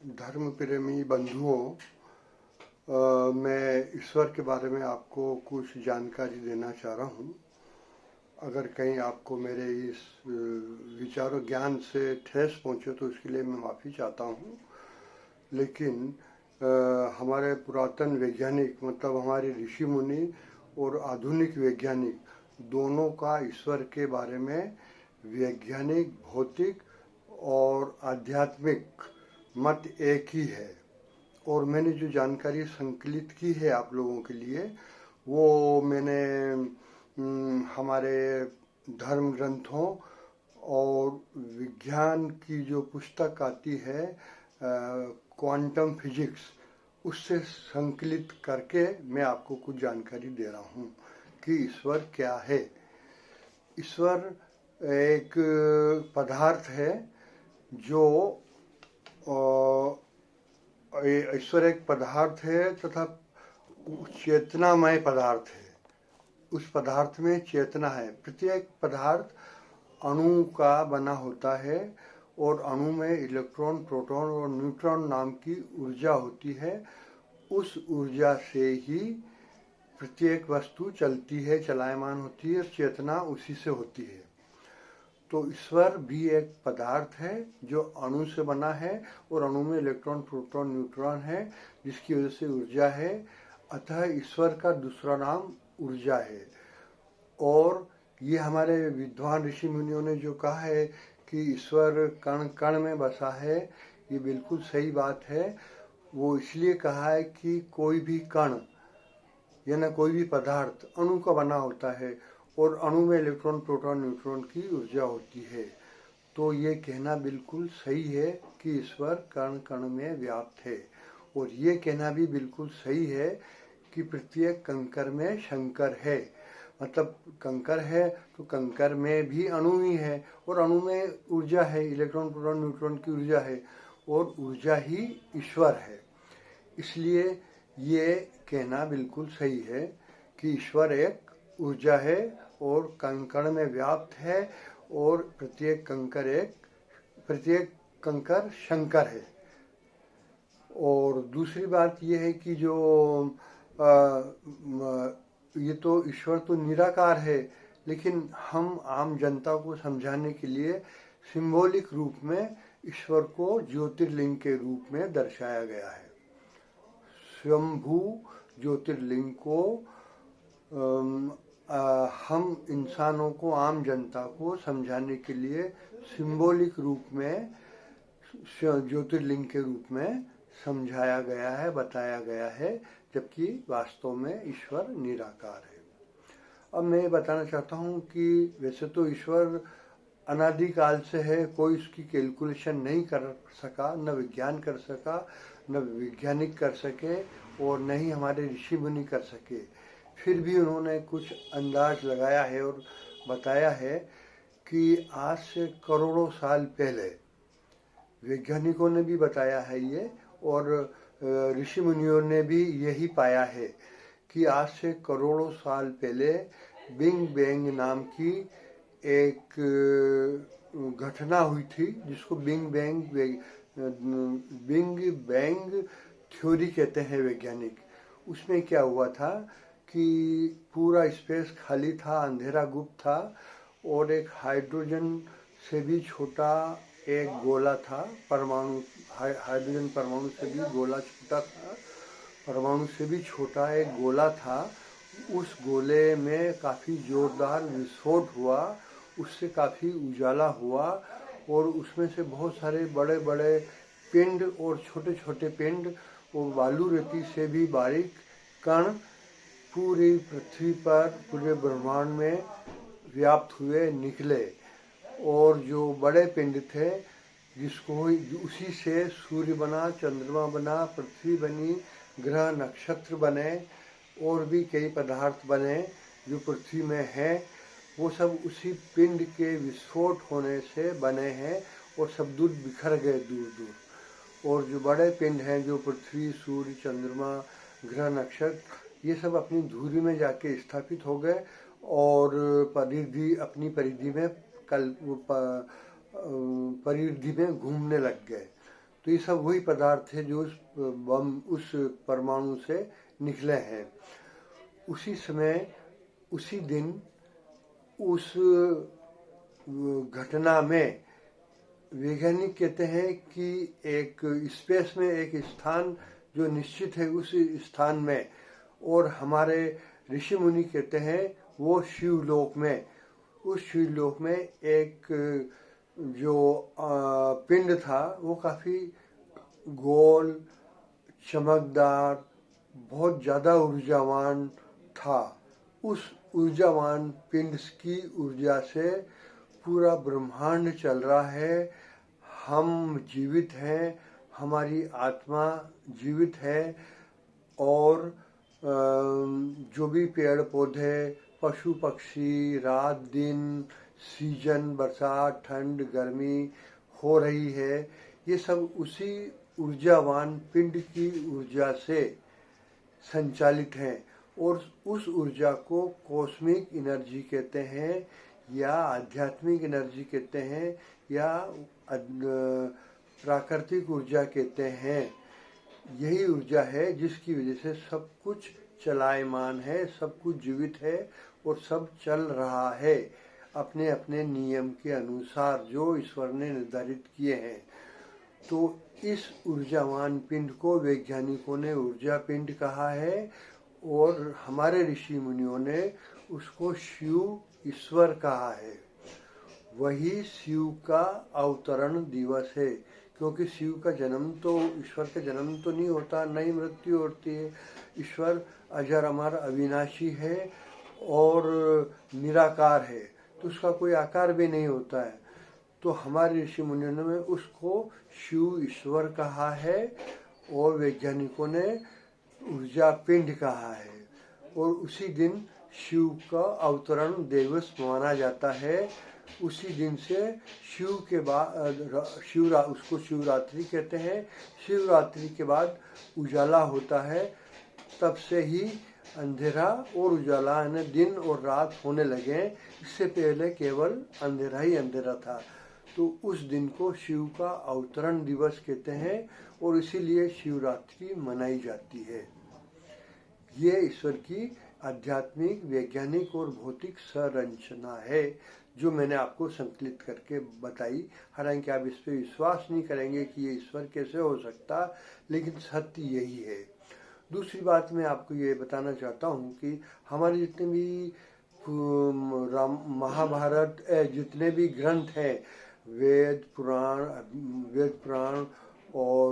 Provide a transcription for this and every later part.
धर्म प्रेमी बंधुओं, मैं ईश्वर के बारे में आपको कुछ जानकारी देना चाह रहा हूँ। अगर कहीं आपको मेरे इस विचारों ज्ञान से ठेस पहुँचे तो उसके लिए मैं माफ़ी चाहता हूँ। लेकिन हमारे पुरातन वैज्ञानिक मतलब हमारे ऋषि मुनि और आधुनिक वैज्ञानिक दोनों का ईश्वर के बारे में वैज्ञानिक, भौतिक और आध्यात्मिक मत एक ही है। और मैंने जो जानकारी संकलित की है आप लोगों के लिए, वो मैंने हमारे धर्म ग्रंथों और विज्ञान की जो पुस्तक आती है क्वांटम फिजिक्स, उससे संकलित करके मैं आपको कुछ जानकारी दे रहा हूँ कि ईश्वर क्या है। ईश्वर एक पदार्थ है जो ईश्वर एक पदार्थ है तथा चेतनामय पदार्थ है। उस पदार्थ में चेतना है। प्रत्येक पदार्थ अणु का बना होता है और अणु में इलेक्ट्रॉन, प्रोटॉन और न्यूट्रॉन नाम की ऊर्जा होती है। उस ऊर्जा से ही प्रत्येक वस्तु चलती है, चलायमान होती है, चेतना उसी से होती है। तो ईश्वर भी एक पदार्थ है जो अणु से बना है और अणु में इलेक्ट्रॉन, प्रोटॉन, न्यूट्रॉन है, जिसकी वजह से ऊर्जा है। अतः ईश्वर का दूसरा नाम ऊर्जा है। और ये हमारे विद्वान ऋषि मुनियों ने जो कहा है कि ईश्वर कण कण में बसा है, ये बिल्कुल सही बात है। वो इसलिए कहा है कि कोई भी कण यानी कोई भी पदार्थ अणु का बना होता है और अणु में इलेक्ट्रॉन, प्रोटॉन, न्यूट्रॉन की ऊर्जा होती है। तो ये कहना बिल्कुल सही है कि ईश्वर कण कण में व्याप्त है। और ये कहना भी बिल्कुल सही है कि प्रत्येक कंकर में शंकर है। मतलब कंकर है तो कंकर में भी अणु ही है और अणु में ऊर्जा है, इलेक्ट्रॉन, प्रोटॉन, न्यूट्रॉन की ऊर्जा है और ऊर्जा ही ईश्वर है। इसलिए ये कहना बिल्कुल सही है कि ईश्वर एक ऊर्जा है और कण कण में व्याप्त है और प्रत्येक कंकर शंकर है। और दूसरी बात यह है कि जो ये तो ईश्वर तो निराकार है, लेकिन हम आम जनता को समझाने के लिए सिंबॉलिक रूप में ईश्वर को ज्योतिर्लिंग के रूप में दर्शाया गया है। स्वयंभू ज्योतिर्लिंग को हम इंसानों को, आम जनता को समझाने के लिए सिंबॉलिक रूप में ज्योतिर्लिंग के रूप में समझाया गया है, बताया गया है, जबकि वास्तव में ईश्वर निराकार है। अब मैं ये बताना चाहता हूँ कि वैसे तो ईश्वर अनादिकाल से है, कोई उसकी कैलकुलेशन नहीं कर सका, न विज्ञान कर सका, न वैज्ञानिक कर सके और न ही हमारे ऋषि मुनि कर सके। फिर भी उन्होंने कुछ अंदाज लगाया है और बताया है कि आज से करोड़ों साल पहले, वैज्ञानिकों ने भी बताया है ये और ऋषि मुनियों ने भी यही पाया है कि आज से करोड़ों साल पहले बिग बैंग नाम की एक घटना हुई थी, जिसको बिग बैंग थ्योरी कहते हैं वैज्ञानिक। उसमें क्या हुआ था कि पूरा स्पेस खाली था, अंधेरा गुप्त था और एक हाइड्रोजन से भी छोटा एक गोला था, परमाणु, हाइड्रोजन परमाणु से भी गोला छोटा था, परमाणु से भी छोटा एक गोला था। उस गोले में काफ़ी जोरदार विस्फोट हुआ, उससे काफ़ी उजाला हुआ और उसमें से बहुत सारे बड़े बड़े पिंड और छोटे छोटे पिंड और बालू रेती से भी बारीक कण पूरी पृथ्वी पर, पूरे ब्रह्मांड में व्याप्त हुए निकले। और जो बड़े पिंड थे, जिसको उसी से सूर्य बना, चंद्रमा बना, पृथ्वी बनी, ग्रह नक्षत्र बने और भी कई पदार्थ बने जो पृथ्वी में हैं, वो सब उसी पिंड के विस्फोट होने से बने हैं और सब दूर बिखर गए दूर दूर। और जो बड़े पिंड हैं, जो पृथ्वी, सूर्य, चंद्रमा, ग्रह नक्षत्र, ये सब अपनी धुरी में जाके स्थापित हो गए और अपनी परिधि में परिधि में घूमने लग गए। तो ये सब वही पदार्थ है जो उस परमाणु से निकले हैं। उसी समय, उसी दिन, उस घटना में वैज्ञानिक कहते हैं कि एक स्पेस में एक स्थान जो निश्चित है उस स्थान में, और हमारे ऋषि मुनि कहते हैं वो शिवलोक में, उस शिवलोक में एक जो पिंड था वो काफ़ी गोल, चमकदार, बहुत ज़्यादा ऊर्जावान था। उस ऊर्जावान पिंड की ऊर्जा से पूरा ब्रह्मांड चल रहा है। हम जीवित हैं, हमारी आत्मा जीवित है, और जो भी पेड़ पौधे, पशु पक्षी, रात दिन, सीजन, बरसात, ठंड, गर्मी हो रही है, ये सब उसी ऊर्जावान पिंड की ऊर्जा से संचालित हैं। और उस ऊर्जा को कॉस्मिक एनर्जी कहते हैं, या आध्यात्मिक एनर्जी कहते हैं, या प्राकृतिक ऊर्जा कहते हैं। यही ऊर्जा है जिसकी वजह से सब कुछ चलायमान है, सब कुछ जीवित है और सब चल रहा है अपने अपने नियम के अनुसार जो ईश्वर ने निर्धारित किए हैं। तो इस ऊर्जावान पिंड को वैज्ञानिकों ने ऊर्जा पिंड कहा है, और हमारे ऋषि मुनियों ने उसको शिव ईश्वर कहा है। वही शिव का अवतरण दिवस है, क्योंकि शिव का जन्म तो, ईश्वर का जन्म तो नहीं होता, न ही मृत्यु होती है। ईश्वर अजर अमर अविनाशी है और निराकार है, तो उसका कोई आकार भी नहीं होता है। तो हमारे ऋषि मुनियों ने उसको शिव ईश्वर कहा है, और वैज्ञानिकों ने ऊर्जा पिंड कहा है। और उसी दिन शिव का अवतरण दिवस माना जाता है। उसी दिन से शिव के बाद उसको शिवरात्रि कहते हैं। शिवरात्रि के बाद उजाला होता है, तब से ही अंधेरा और उजाला, यानी दिन और रात होने लगे। इससे पहले केवल अंधेरा ही अंधेरा था। तो उस दिन को शिव का अवतरण दिवस कहते हैं, और इसीलिए शिवरात्रि मनाई जाती है। ये ईश्वर की आध्यात्मिक, वैज्ञानिक और भौतिक संरचना है जो मैंने आपको संकलित करके बताई। हालांकि आप इस पर विश्वास नहीं करेंगे कि ये ईश्वर कैसे हो सकता, लेकिन सत्य यही है। दूसरी बात मैं आपको ये बताना चाहता हूँ कि हमारे जितने भी महाभारत, जितने भी ग्रंथ हैं, वेद पुराण और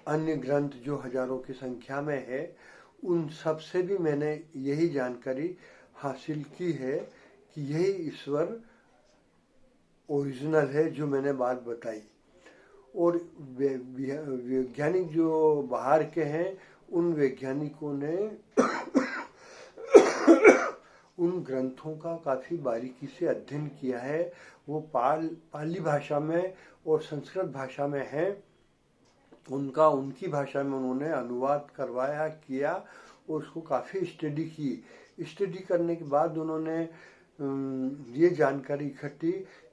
अन्य ग्रंथ जो हजारों की संख्या में है, उन सब से भी मैंने यही जानकारी हासिल की है कि यही ईश्वर ओरिजिनल है जो मैंने बात बताई। और वैज्ञानिक जो बाहर के हैं, उन वैज्ञानिकों ने उन ग्रंथों का काफ़ी बारीकी से अध्ययन किया है। वो पाली भाषा में और संस्कृत भाषा में है। उनकी भाषा में उन्होंने अनुवाद करवाया, किया, और उसको काफ़ी स्टडी करने के बाद उन्होंने ये जानकारी इकट्ठी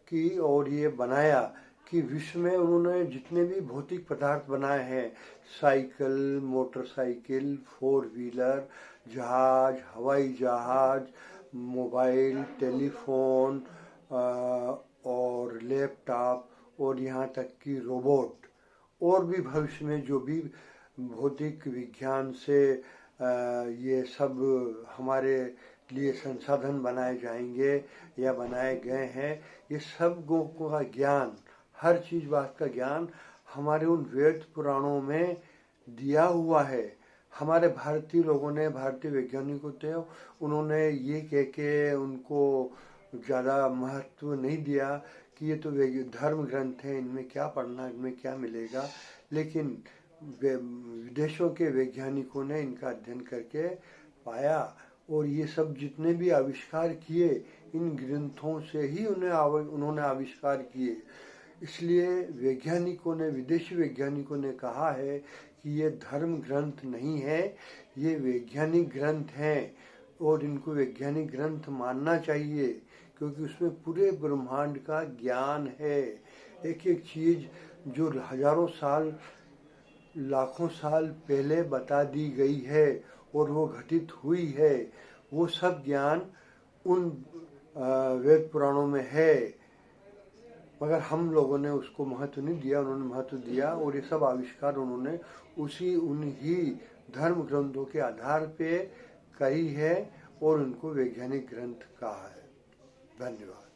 की और ये बनाया कि विश्व में उन्होंने जितने भी भौतिक पदार्थ बनाए हैं, साइकिल, मोटरसाइकिल, 4 व्हीलर, जहाज, हवाई जहाज, मोबाइल, टेलीफोन और लैपटॉप, और यहाँ तक कि रोबोट, और भी भविष्य में जो भी भौतिक विज्ञान से ये सब हमारे लिए संसाधन बनाए जाएंगे या बनाए गए हैं, ये सब का ज्ञान, हर चीज़ बात का ज्ञान हमारे उन वेद पुराणों में दिया हुआ है। हमारे भारतीय लोगों ने, भारतीय वैज्ञानिकों थे, उन्होंने ये कह के उनको ज़्यादा महत्व नहीं दिया कि ये तो धर्म ग्रंथ हैं, इनमें क्या पढ़ना, इनमें क्या मिलेगा। लेकिन विदेशों के वैज्ञानिकों ने इनका अध्ययन करके पाया, और ये सब जितने भी आविष्कार किए इन ग्रंथों से ही उन्होंने आविष्कार किए। इसलिए वैज्ञानिकों ने, विदेशी वैज्ञानिकों ने कहा है कि ये धर्म ग्रंथ नहीं है, ये वैज्ञानिक ग्रंथ हैं, और इनको वैज्ञानिक ग्रंथ मानना चाहिए, क्योंकि उसमें पूरे ब्रह्मांड का ज्ञान है। एक एक चीज़ जो हजारों साल लाखों साल पहले बता दी गई है और वो घटित हुई है, वो सब ज्ञान उन वेद पुराणों में है, मगर हम लोगों ने उसको महत्व नहीं दिया। उन्होंने महत्व दिया और ये सब आविष्कार उन्होंने उन्हीं धर्म ग्रंथों के आधार पे करी है और उनको वैज्ञानिक ग्रंथ कहा है। धन्यवाद।